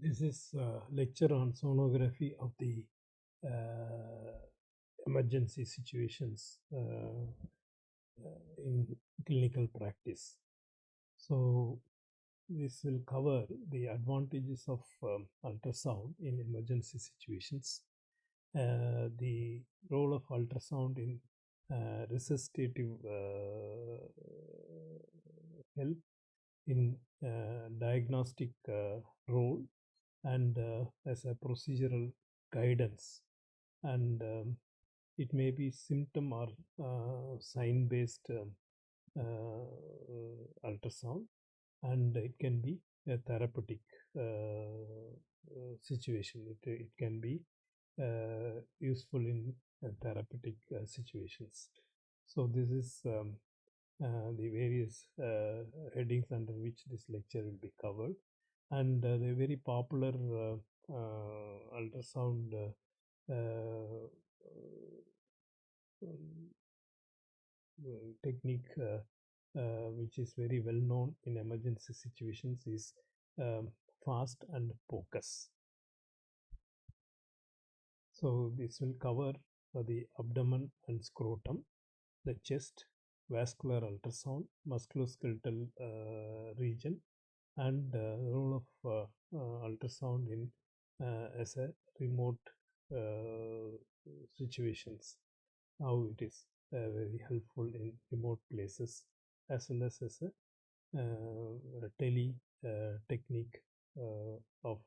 This is a lecture on sonography of the uh, emergency situations in clinical practice. So this will cover the advantages of ultrasound in emergency situations, the role of ultrasound in resuscitative help, in diagnostic role, and as a procedural guidance, and it may be symptom or sign based ultrasound, and it can be a therapeutic situation. It can be useful in therapeutic situations. So this is the various headings under which this lecture will be covered, and the very popular ultrasound um, technique which is very well known in emergency situations is um, fast and focus. So this will cover the abdomen and scrotum, the chest, vascular ultrasound, musculoskeletal region, and role of ultrasound in as a remote uh, situations, how it is very helpful in remote places, as well as a tele technique of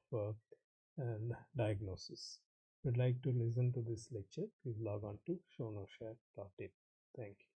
diagnosis. If you'd like to listen to this lecture, please log on to shownoshare.in. Thank you.